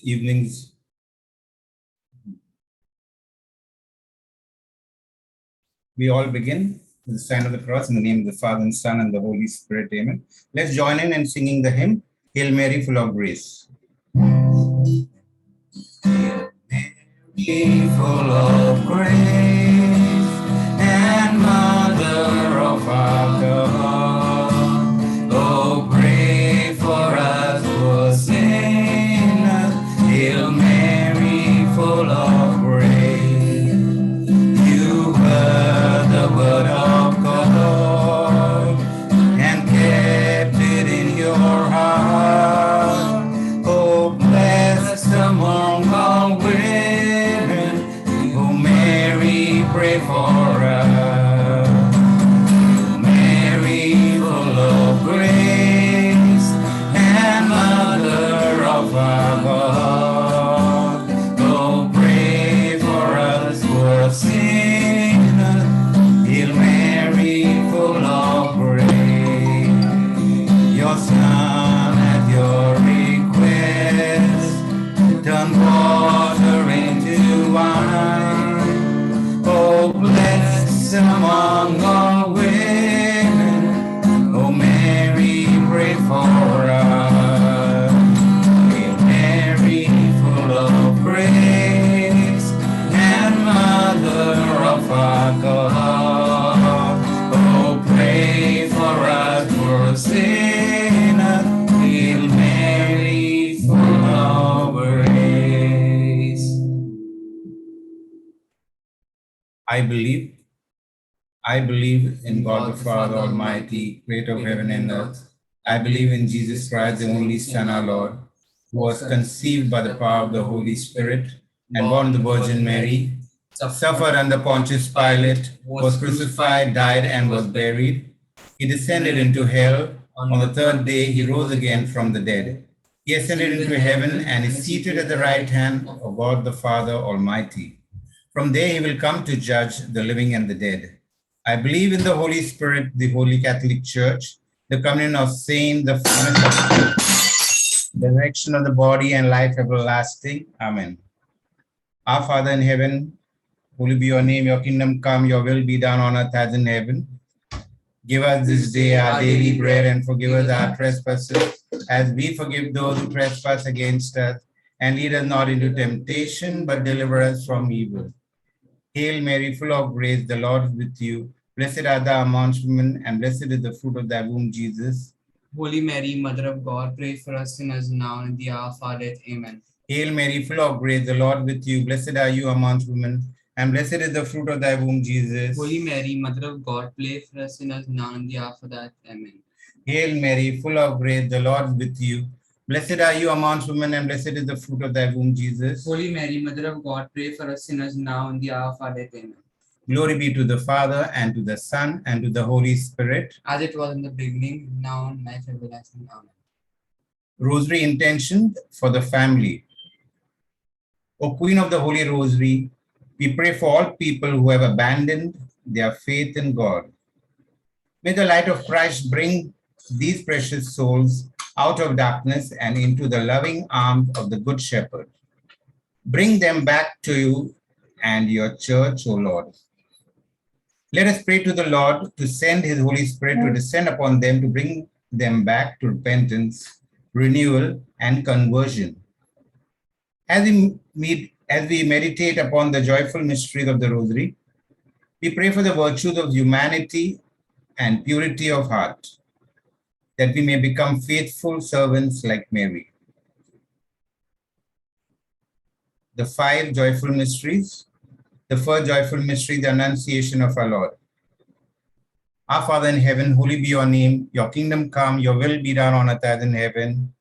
Evenings. We all begin with the sign of the cross in the name of the Father and Son and the Holy Spirit. Amen. Let's join in singing the hymn, Hail Mary, full of grace. Mary, full of grace, and Mother of our God, oh, pray for us poor sinners. Hail Mary, full of grace. You heard the word of God and kept it in your heart. Oh, blessed among all women, oh, Mary, pray for us. Mary, full of grace, and Mother of our God, oh, pray for us poor sinners. Hail Mary, full of grace. Your Son, at your request, turned water into wine. Oh, blessed among all women, oh, Mary, pray for us. Hail Mary, full of grace, and Mother of our God, oh, pray for us poor sinners. Hail Mary, full of grace. I believe in God the Father Almighty, creator of heaven and earth. I believe in Jesus Christ, the only Son, our Lord, who was conceived by the power of the Holy Spirit and born of the Virgin Mary, suffered under Pontius Pilate, was crucified, died, and was buried. He descended into hell. On the third day, he rose again from the dead. He ascended into heaven and is seated at the right hand of God the Father Almighty. From there, he will come to judge the living and the dead. I believe in the Holy Spirit, the Holy Catholic Church, the communion of saints, the fullness of the resurrection of the body, and life everlasting. Amen. Our Father in heaven, holy be your name, your kingdom come, your will be done on earth as in heaven. Give us this day our daily bread, and forgive us our trespasses, as we forgive those who trespass against us. And lead us not into temptation, but deliver us from evil. Hail Mary, full of grace, the Lord is with you. Blessed art thou amongst women, and blessed is the fruit of thy womb, Jesus. Holy Mary, Mother of God, pray for us sinners now and at the hour of our death. Amen. Hail Mary, full of grace, the Lord with you. Blessed are you amongst women, and blessed is the fruit of thy womb, Jesus. Holy Mary, Mother of God, pray for us sinners now and at the hour of our death. Amen. Hail Mary, full of grace, the Lord is with you. Blessed are you amongst women, and blessed is the fruit of thy womb, Jesus. Holy Mary, Mother of God, pray for us sinners now and at the hour of our death. Amen. Glory be to the Father, and to the Son, and to the Holy Spirit. As it was in the beginning, now and life everlasting. Amen. Rosary intention for the family. O Queen of the Holy Rosary, we pray for all people who have abandoned their faith in God. May the light of Christ bring these precious souls out of darkness and into the loving arms of the Good Shepherd. Bring them back to you and your church, O Lord. Let us pray to the Lord to send his Holy Spirit to descend upon them to bring them back to repentance, renewal, and conversion. As we meditate upon the joyful mysteries of the Rosary, we pray for the virtues of humanity and purity of heart, that we may become faithful servants like Mary. The 5 joyful mysteries. The first joyful mystery, the Annunciation of our Lord. Our Father in heaven, holy be your name. Your kingdom come, your will be done on earth as in heaven.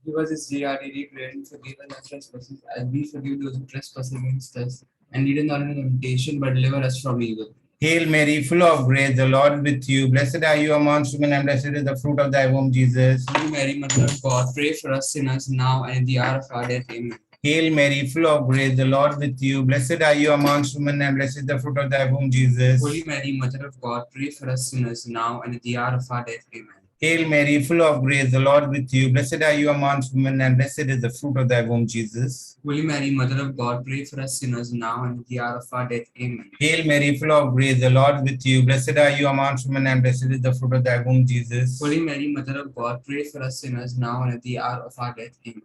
Give us this day our daily bread, and forgive us our trespasses, as we forgive those who trespass against us. And lead us not into temptation, but deliver us from evil. Hail Mary, full of grace, the Lord is with you. Blessed are you amongst women, and blessed is the fruit of thy womb, Jesus. Holy Mary, Mother of God, pray for us sinners now and at the hour of our death. Amen. Hail Mary, full of grace, the Lord with you. Blessed are you amongst women, and blessed is the fruit of thy womb, Jesus. Holy Mary, Mother of God, pray for us sinners now and at the hour of our death. Amen. Hail Mary, full of grace, the Lord with you. Blessed are you amongst women, and blessed is the fruit of thy womb, Jesus. Holy Mary, Mother of God, pray for us sinners now and at the hour of our death. Amen. Hail Mary, full of grace, the Lord with you. Blessed are you amongst women, and blessed is the fruit of thy womb, Jesus. Holy Mary, Mother of God, pray for us sinners now and at the hour of our death. Amen.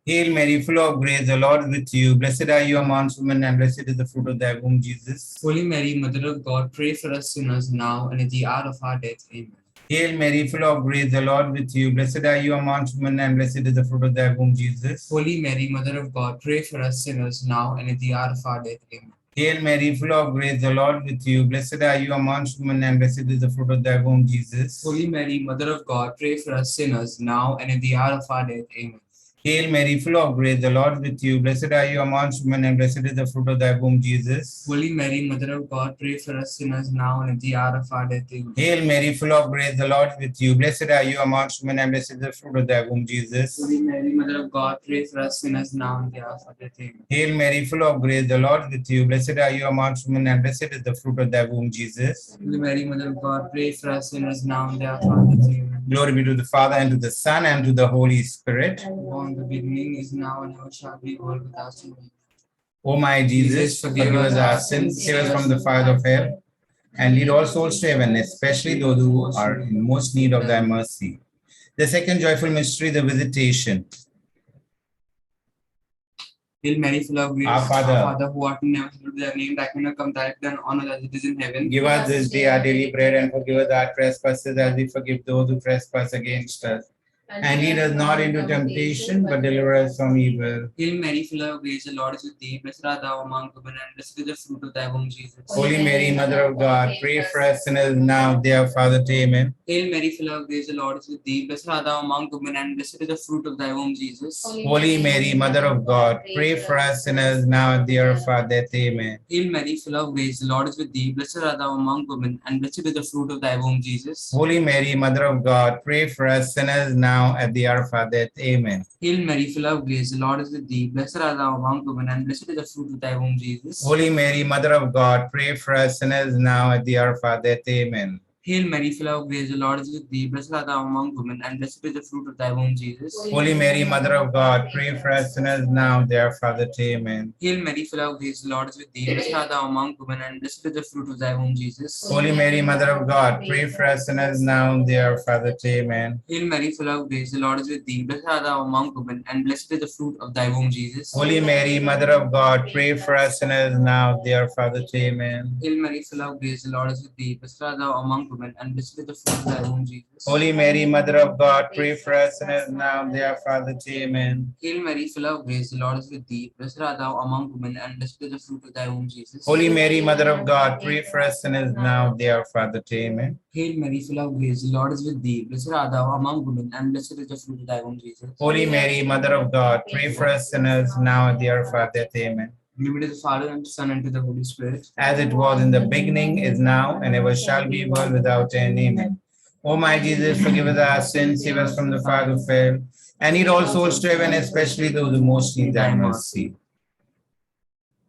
Hail Mary, full of grace, the Lord with you. Blessed are you amongst women, and blessed is the fruit of thy womb, Jesus. Holy Mary, Mother of God, pray for us sinners now and at the hour of our death. Amen. Hail Mary, full of grace, the Lord with you. Blessed are you amongst women, and blessed is the fruit of thy womb, Jesus. Holy Mary, Mother of God, pray for us sinners now and at the hour of our death. Amen. Hail Mary, full of grace, the Lord with you. Blessed are you amongst women, and blessed is the fruit of thy womb, Jesus. Holy Mary, Mother of God, pray for us sinners now and at the hour of our death. Amen. Hail Mary, full of grace, the Lord with you. Blessed are you amongst women, and blessed is the fruit of thy womb, Jesus. Holy Mary, Mother of God, pray for us sinners now and at the hour of our death. Amen. Hail Mary, full of grace, the Lord with you. Blessed are you amongst women, and blessed is the fruit of thy womb, Jesus. Holy Mary, Mother of God, pray for us sinners now and at the hour of our death. Amen. Hail Mary, full of grace, the Lord with you. Blessed are you amongst women, and blessed is the fruit of thy womb, Jesus. Holy Mary, Mother of God, pray for us sinners now and at the hour of our death. Amen. Glory be to the Father, and to the Son, and to the Holy Spirit. Born in the beginning, is now, and ever shall be, world without end. O my Jesus, forgive us our sins, save us from the fire of hell, and lead all souls to heaven, especially those who are in most need of thy mercy. The second joyful mystery, the visitation. Hail Mary, full of grace, Our Father, who art in heaven, hallowed be thy name, thy kingdom come, thy will be done on earth as it is in heaven. give us this day our daily bread, and forgive us our trespasses as we forgive those who trespass against us. And lead us not into temptation, but deliver us from evil. Hail Mary, full of grace, the Lord is with thee. Blessed art thou among women, and blessed is the fruit of thy womb, Jesus. Holy Mary, Mother of God, pray for us sinners now, dear Father. Amen. Hail Mary, full of grace, the Lord is with thee. Blessed art thou among women, and blessed is the fruit of thy womb, Jesus. Holy Mary, Mother of God, pray for us sinners now at the hour of our death. Amen. Hail Mary, full of grace, the Lord is with thee. Blessed art thou among women, and blessed is the fruit of thy womb, Jesus. Holy Mary, Mother of God, pray for us sinners now at the hour of our death. Amen. Hail Mary, full of grace, the Lord is with thee. Blessed art thou among women, and blessed is the fruit of thy womb, Jesus. Holy Mary, Mother of God, pray for us sinners now at the hour of our death. Amen. Hail Mary, full of grace, the Lord is with thee. Blessed art thou among women, and blessed is the fruit of thy womb, Jesus. Holy Mary, Mother of God, pray for us sinners now, dear Father. Amen. Hail Mary, full of grace, the Lord is with thee. Blessed art thou among women, and blessed is the fruit of thy womb, Jesus. Holy Mary, Mother of God, pray for us sinners now, dear Father. Amen. Hail Mary, full of grace, the Lord is with thee. Blessed art thou among women, and blessed is the fruit of thy womb, Jesus. Holy Mary, Mother of God, pray for us sinners now, dear Father. Amen. Hail Mary, full of grace, the Lord is with thee. Blessed art thou among women, and blessed is the fruit of thy womb, Jesus. Holy Mary, Mother of God, pray for us sinners now, dear Father. Amen. Hail Mary, full of grace, the Lord is with thee. Blessed art thou among women, and blessed is the fruit of thy womb, Jesus. Holy Mary, Mother of God, pray for us sinners now, dear Father. Amen. Hail Mary, full of grace, the Lord is with thee. Blessed art thou among women, and blessed is the fruit of thy womb, Jesus. Holy Mary, Mother of God, pray for us sinners now, dear Father. Amen. Glory to the Father, and to the Son, and to the Holy Spirit. As it was in the beginning, is now, and ever shall be, world without end. Amen. O my Jesus, forgive us our sins, save us from the fire of hell, and lead all souls to heaven, especially those who most need thy mercy.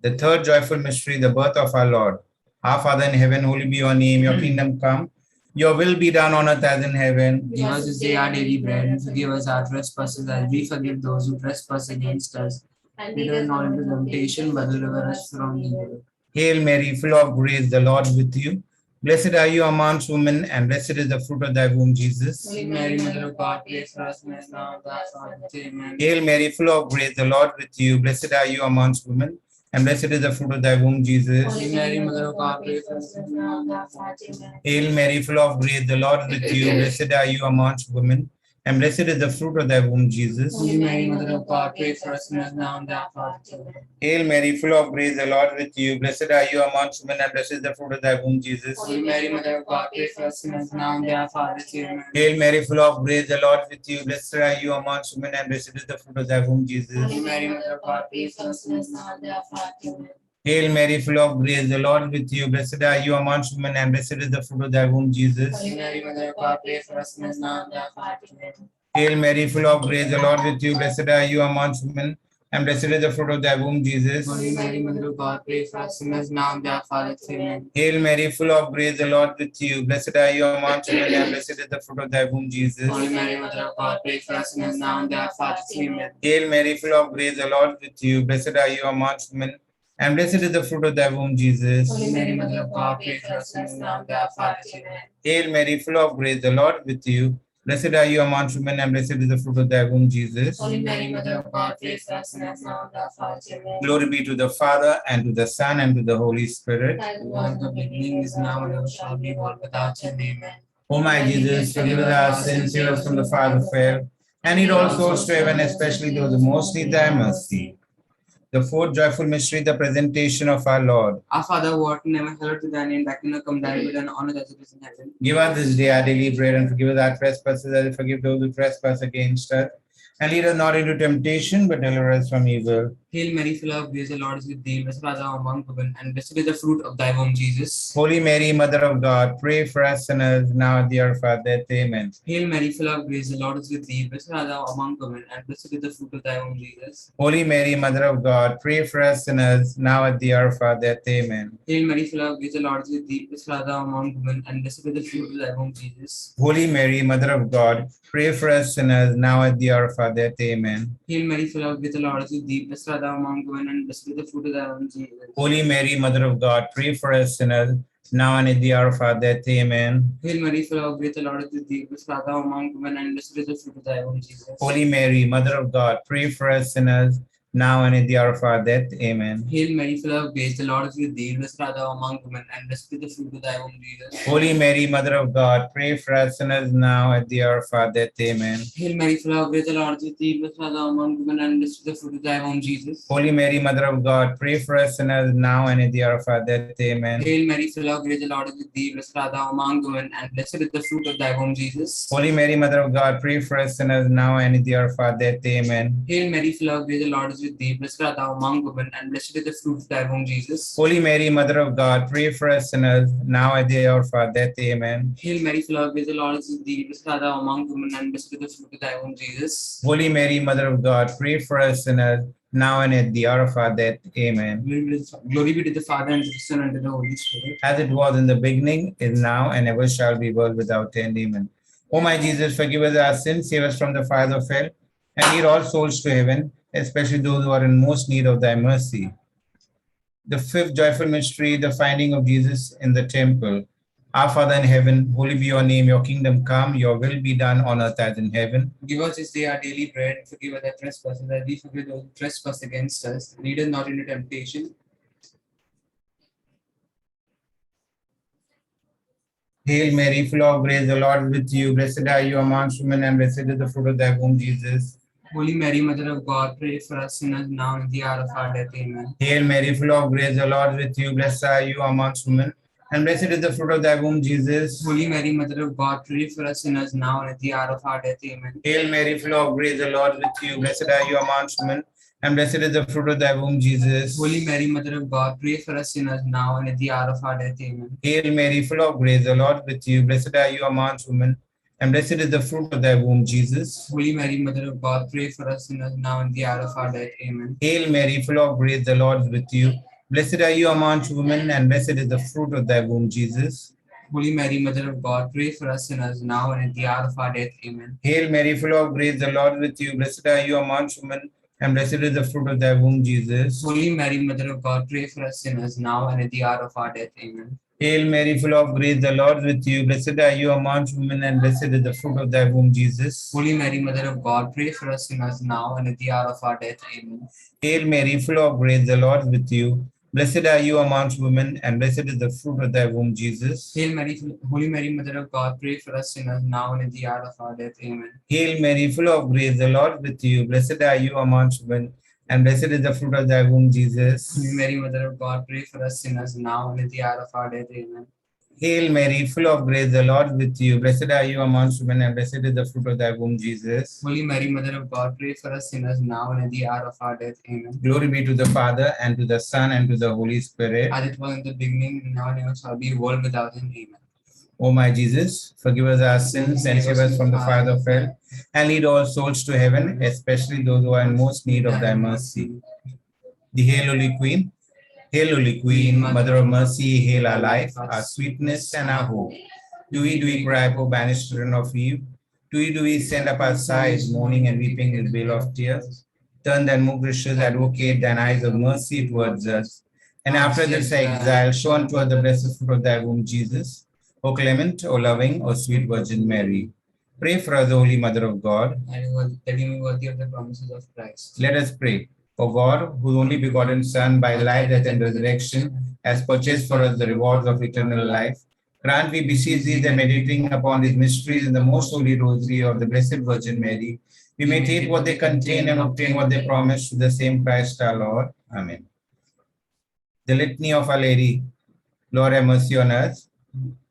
The third joyful mystery, the birth of our Lord. Our Father in heaven, holy be your name, your kingdom come, your will be done on earth as in heaven. Give us this day our daily bread, and forgive us our trespasses, as we forgive those who trespass against us. Lead us not into temptation, but deliver us from evil. Hail Mary, full of grace, the Lord with you. Blessed are you amongst women, and blessed is the fruit of thy womb, Jesus. Holy Mary, Mother of God, pray for us sinners now and at our death. Amen. Hail Mary, full of grace, the Lord with you. Blessed are you amongst women, and blessed is the fruit of thy womb, Jesus. Holy Mary, Mother of God, pray for us sinners now and at our death. Amen. Hail Mary, full of grace, the Lord with you. Blessed are you amongst women, and blessed is the fruit of thy womb, Jesus. Holy Mary, Mother of God, pray for us sinners now and at our death. Amen. Hail Mary, full of grace, the Lord with you. Blessed are you amongst women, and blessed is the fruit of thy womb, Jesus. Holy Mary, Mother of God, pray for us sinners now and at our death. Amen. Hail Mary, full of grace, the Lord with you. Blessed are you amongst women, and blessed is the fruit of thy womb, Jesus. Holy Mary, Mother of God, pray for us sinners now and at our death. Amen. Hail Mary, full of grace, the Lord with you. Blessed are you amongst women, and blessed is the fruit of thy womb, Jesus. Holy Mary, Mother of God, pray for us sinners now and at our death. Amen. Hail Mary, full of grace, the Lord with you. Blessed are you amongst women, and blessed is the fruit of thy womb, Jesus. Holy Mary, Mother of God, pray for us sinners now and at our death. Amen. Hail Mary, full of grace, the Lord with you. Blessed are you amongst women, and blessed is the fruit of thy womb, Jesus. Holy Mary, Mother of God, pray for us sinners now and at our death. Amen. Hail Mary, full of grace, the Lord with you. Blessed are you amongst women, and blessed is the fruit of thy womb, Jesus. Holy Mary, Mother of God, pray for us sinners now and at our death. Amen. Hail Mary, full of grace, the Lord with you. Blessed are you amongst women, and blessed is the fruit of thy womb, Jesus. Holy Mary, Mother of God, pray for us sinners now and at our death. Amen. Glory be to the Father, and to the Son, and to the Holy Spirit. As it was in the beginning, is now, and ever shall be, world without end. Amen. O my Jesus, forgive us our sins, save us from the fire of hell, and lead all souls to heaven, especially those who most need thy mercy. The fourth joyful mystery, the presentation of our Lord. Our Father, who art in heaven, hallowed be thy name. Thy kingdom come, thy will be done on earth as it is in heaven. Give us this day our daily bread, and forgive us our trespasses, as we forgive those who trespass against us. And lead us not into temptation, but deliver us from evil. Hail Mary, full of grace, the Lord is with thee. Blessed art thou among women, and blessed is the fruit of thy womb, Jesus. Holy Mary, Mother of God, pray for us sinners, now at the hour of our death. Amen. Hail Mary, full of grace, the Lord is with thee. Blessed art thou among women, and blessed is the fruit of thy womb, Jesus. Holy Mary, Mother of God, pray for us sinners, now at the hour of our death. Amen. Hail Mary, full of grace, the Lord is with thee. Blessed art thou among women, and blessed is the fruit of thy womb, Jesus. Holy Mary, Mother of God, pray for us sinners, now at the hour of our death. Amen. Hail Mary, full of grace, the Lord is with thee. Blessed art thou among women, and blessed is the fruit of thy womb, Jesus. Holy Mary, Mother of God, pray for us sinners, now and at the hour of our death. Amen. Hail Mary, full of grace, the Lord is with thee. Blessed art thou among women, and blessed is the fruit of thy womb, Jesus. Holy Mary, Mother of God, pray for us sinners, now and at the hour of our death. Amen. Hail Mary, full of grace, the Lord is with thee. Blessed art thou among women, and blessed is the fruit of thy womb, Jesus. Holy Mary, Mother of God, pray for us sinners, now at the hour of our death. Amen. Hail Mary, full of grace, the Lord is with thee. Blessed art thou among women, and blessed is the fruit of thy womb, Jesus. Holy Mary, Mother of God, pray for us sinners, now and at the hour of our death. Amen. Hail Mary, full of grace, the Lord is with thee. Blessed art thou among women, and blessed is the fruit of thy womb, Jesus. Holy Mary, Mother of God, pray for us sinners, now and at the hour of our death. Amen. Hail Mary, full of grace, the Lord is with thee. Blessed art thou among women, and blessed is the fruit of thy womb, Jesus. Holy Mary, Mother of God, pray for us sinners, now at the hour of our death. Amen. Hail Mary, full of grace, the Lord is with thee. Blessed art thou among women, and blessed is the fruit of thy womb, Jesus. Holy Mary, Mother of God, pray for us sinners, now and at the hour of our death. Amen. Glory be to the Father, and to the Son, and to the Holy Spirit. As it was in the beginning, is now, and ever shall be, world without end. Amen. O my Jesus, forgive us our sins, save us from the fires of hell, and lead all souls to heaven, especially those who are in most need of thy mercy. The fifth joyful mystery, the finding of Jesus in the temple. Our Father in heaven, holy be your name, your kingdom come, your will be done on earth as in heaven. Give us this day our daily bread, and forgive us our trespasses, as we forgive those who trespass against us. Lead us not into temptation. Hail Mary, full of grace, the Lord is with you. Blessed are you amongst women, and blessed is the fruit of thy womb, Jesus. Holy Mary, Mother of God, pray for us sinners now and at the hour of our death. Amen. Hail Mary, full of grace, the Lord is with you. Blessed are you amongst women, and blessed is the fruit of thy womb, Jesus. Holy Mary, Mother of God, pray for us sinners now and at the hour of our death. Amen. Hail Mary, full of grace, the Lord is with you. Blessed are you amongst women, and blessed is the fruit of thy womb, Jesus. Holy Mary, Mother of God, pray for us sinners now and at the hour of our death. Amen. Hail Mary, full of grace, the Lord is with you. Blessed are you amongst women, and blessed is the fruit of thy womb, Jesus. Holy Mary, Mother of God, pray for us sinners now and the hour of our death. Amen. Hail Mary, full of grace, the Lord is with you. Blessed are you amongst women, and blessed is the fruit of thy womb, Jesus. Holy Mary, Mother of God, pray for us sinners now and at the hour of our death. Amen. Hail Mary, full of grace, the Lord is with you. Blessed are you amongst women, and blessed is the fruit of thy womb, Jesus. Holy Mary, Mother of God, pray for us sinners now and at the hour of our death. Amen. Hail Mary, full of grace, the Lord is with you. Blessed are you amongst women, and blessed is the fruit of thy womb, Jesus. Holy Mary, Mother of God, pray for us sinners now and at the hour of our death. Amen. Hail Mary, full of grace, the Lord is with you. Blessed are you amongst women, and blessed is the fruit of thy womb, Jesus. Hail Mary, Holy Mary, Mother of God, pray for us sinners now and at the hour of our death. Amen. Hail Mary, full of grace, the Lord is with you. Blessed are you amongst women, and blessed is the fruit of thy womb, Jesus. Holy Mary, Mother of God, pray for us sinners now and at the hour of our death. Amen. Hail Mary, full of grace, the Lord is with you. Blessed are you amongst women, and blessed is the fruit of thy womb, Jesus. Holy Mary, Mother of God, pray for us sinners now and at the hour of our death. Amen. Glory be to the Father, and to the Son, and to the Holy Spirit. As it was in the beginning, now and ever shall be, world without end. Amen. O my Jesus, forgive us our sins and save us from the fire of hell, and lead all souls to heaven, especially those who are in most need of thy mercy. The Hail, Holy Queen. Hail, Holy Queen, Mother of Mercy, hail our life, our sweetness, and our hope. To thee do we cry, poor banished children of Eve. To thee do we send up our sighs, mourning and weeping in the vale of tears. Turn then, most gracious advocate, thine eyes of mercy towards us. And after this exile, show unto us the blessed fruit of thy womb, Jesus. O clement, O loving, O sweet Virgin Mary. Pray for us, Holy Mother of God. And that we may be worthy of the promises of Christ. Let us pray. O God, whose only begotten Son, by life, death, and resurrection, has purchased for us the rewards of eternal life, grant, we beseech thee, that meditating upon these mysteries in the most holy rosary of the Blessed Virgin Mary, we may take what they contain and obtain what they promise through the same Christ our Lord. Amen. The Litany of Our Lady. Lord, have mercy on us.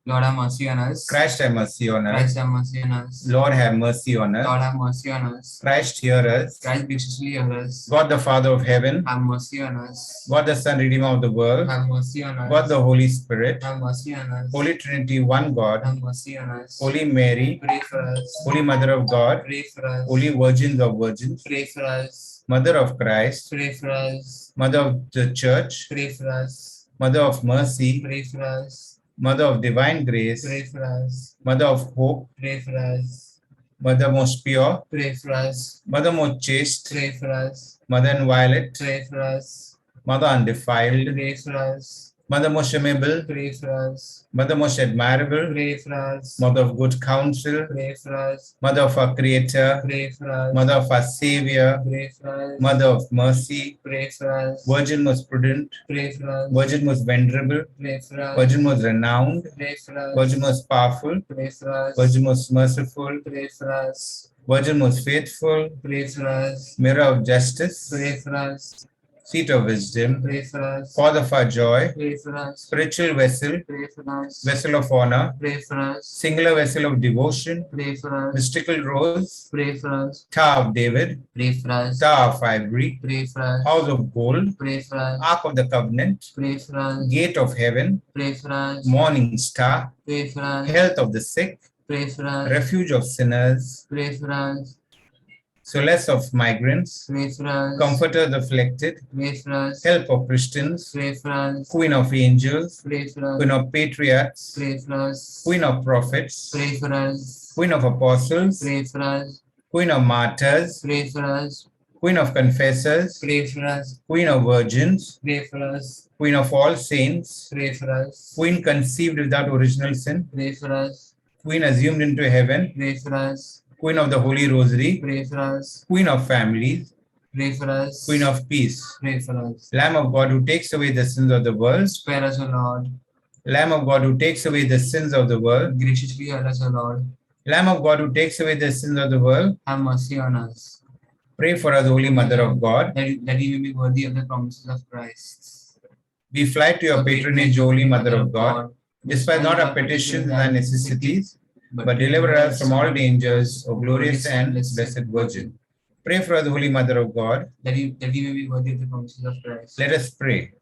Lord, have mercy on us. Christ, have mercy on us. Christ, have mercy on us. Lord, have mercy on us. Lord, have mercy on us. Christ, hear us. Christ, graciously hear us. God, the Father of heaven. Have mercy on us. God, the Son, Redeemer of the world. Have mercy on us. God, the Holy Spirit. Have mercy on us. Holy Trinity, one God. Have mercy on us. Holy Mary. Pray for us. Holy Mother of God. Pray for us. Holy Virgins of Virgins. Pray for us. Mother of Christ. Pray for us. Mother of the Church. Pray for us. Mother of mercy. Pray for us. Mother of divine grace. Pray for us. Mother of hope. Pray for us. Mother most pure. Pray for us. Mother most chaste. Pray for us. Mother inviolate. Pray for us. Mother undefiled. Pray for us. Mother most amiable. Pray for us. Mother most admirable. Pray for us. Mother of good counsel. Pray for us. Mother of our Creator. Pray for us. Mother of our Savior. Pray for us. Mother of mercy. Pray for us. Virgin most prudent. Pray for us. Virgin most venerable. Pray for us. Virgin most renowned. Pray for us. Virgin most powerful. Pray for us. Virgin most merciful. Pray for us. Virgin most faithful. Pray for us. Mirror of justice. Pray for us. Seat of wisdom. Pray for us. Cause of our joy. Pray for us. Spiritual vessel. Pray for us. Vessel of honor. Pray for us. Singular vessel of devotion. Pray for us. Mystical rose. Pray for us. Tower of David. Pray for us. Tower of ivory. Pray for us. House of gold. Pray for us. Ark of the covenant. Pray for us. Gate of heaven. Pray for us. Morning star. Pray for us. Health of the sick. Pray for us. Refuge of sinners. Pray for us. Solace of migrants. Pray for us. Comforter of the afflicted. Pray for us. Help of Christians. Pray for us. Queen of angels. Pray for us. Queen of patriarchs. Pray for us. Queen of prophets. Pray for us. Queen of apostles. Pray for us. Queen of martyrs. Pray for us. Queen of confessors. Pray for us. Queen of virgins. Pray for us. Queen of all saints. Pray for us. Queen conceived without original sin. Pray for us. Queen assumed into heaven. Pray for us. Queen of the Holy Rosary. Pray for us. Queen of families. Pray for us. Queen of peace. Pray for us. Lamb of God who takes away the sins of the world. Spare us, O Lord. Lamb of God who takes away the sins of the world. Graciously hear us, O Lord. Lamb of God who takes away the sins of the world. Have mercy on us. Pray for us, Holy Mother of God. That we may be worthy of the promises of Christ. We fly to your patronage, Holy Mother of God. Despise not our petitions and our necessities, but deliver us from all dangers, O glorious and blessed Virgin. Pray for us, Holy Mother of God. That we may be worthy of the promises of Christ. Let us pray.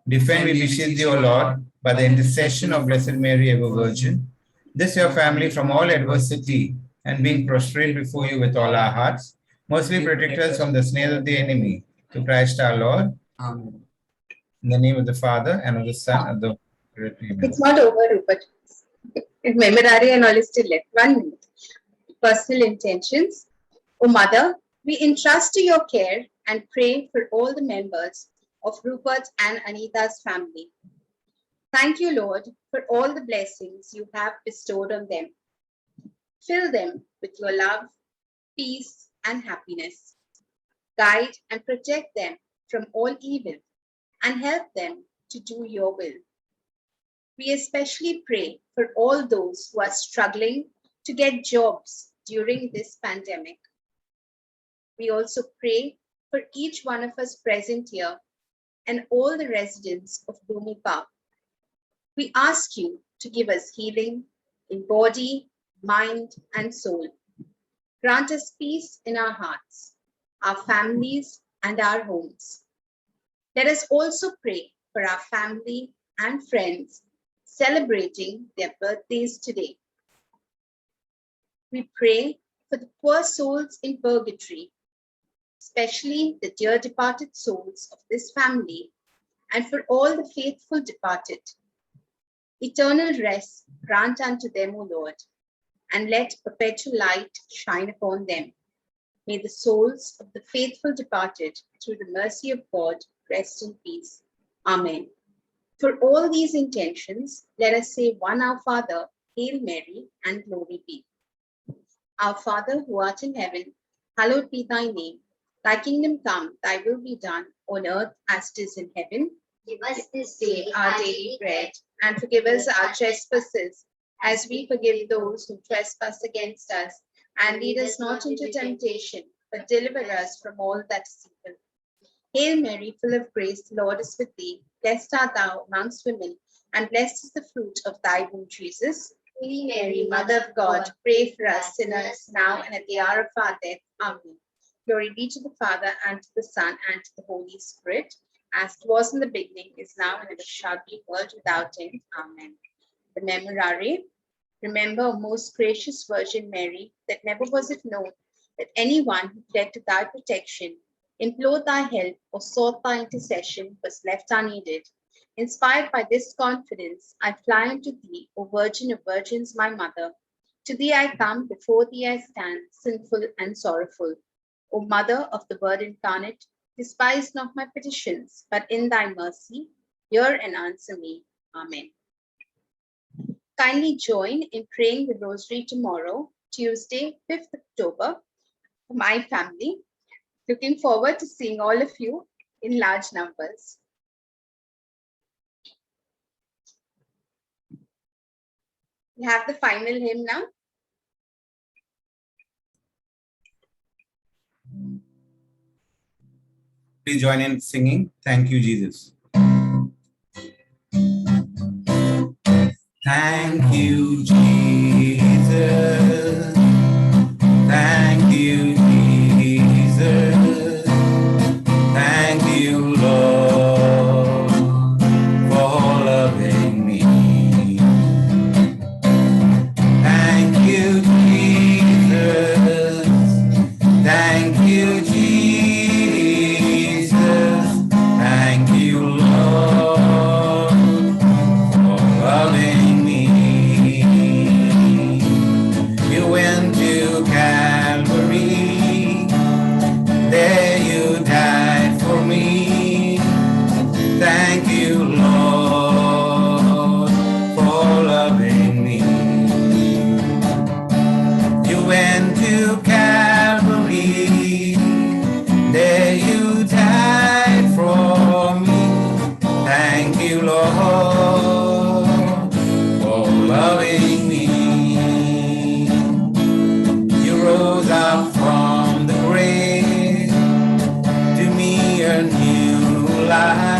Defend, we beseech thee, O Lord, by the intercession of Blessed Mary, ever Virgin, this your family from all adversity, and being prostrate before you with all our hearts, mercifully protect us from the snares of the enemy. Through Christ our Lord. Amen. In the name of the Father, and of the Son, and of the Holy Spirit. It's not over, Rupert. Memorare and all is still left. 1 minute. Personal intentions. O Mother, we entrust to your care and pray for all the members of Rupert's and Anita's family. Thank you, Lord, for all the blessings you have bestowed on them. Fill them with your love, peace, and happiness. Guide and protect them from all evil and help them to do your will. We especially pray for all those who are struggling to get jobs during this pandemic. We also pray for each one of us present here and all the residents of Bhumi Park. We ask you to give us healing in body, mind, and soul. Grant us peace in our hearts, our families, and our homes. Let us also pray for our family and friends celebrating their birthdays today. We pray for the poor souls in purgatory, especially the dear departed souls of this family, and for all the faithful departed. Eternal rest grant unto them, O Lord, and let perpetual light shine upon them. May the souls of the faithful departed, through the mercy of God, rest in peace. Amen. For all these intentions, let us say one Our Father, Hail Mary, and glory be. Our Father, who art in heaven, hallowed be thy name. Thy kingdom come, thy will be done, on earth as it is in heaven. Give us this Day day our daily bread, and forgive us our trespasses, as we forgive those who trespass against us. And lead us not into temptation, but deliver us from all that is evil. Hail Mary, full of grace, the Lord is with thee. Blessed art thou amongst women, and blessed is the fruit of thy womb, Jesus. Holy Mary, Mother of God, pray for us sinners, now and at the hour of our death. Amen. Glory be to the Father, and to the Son, and to the Holy Spirit, as it was in the beginning, is now, and ever shall be, world without end. Amen. The Memorare. Remember, O most gracious Virgin Mary, that never was it known that anyone who fled to thy protection, implored thy help, or sought thy intercession was left unneeded. Inspired by this confidence, I fly unto thee, O Virgin of Virgins, my Mother. To thee I come, before thee I stand, sinful and sorrowful. O Mother of the Word incarnate, despise not my petitions, but in thy mercy, hear and answer me. Amen. Kindly join in praying the Rosary tomorrow, Tuesday, 5th October, for my family. Looking forward to seeing all of you in large numbers. We have the final hymn now. Please join in singing. Thank you, Jesus. Thank you, Jesus. Thank you, Jesus. Thank you, Lord, for loving me. Thank you, Jesus. Thank you, Jesus. Thank you, Lord, for loving me. You went to Calvary, there you died for me. Thank you, Lord, for loving me. You went to Calvary, there you died for me. Thank you, Lord, for loving me. You rose up from the grave to me a new life.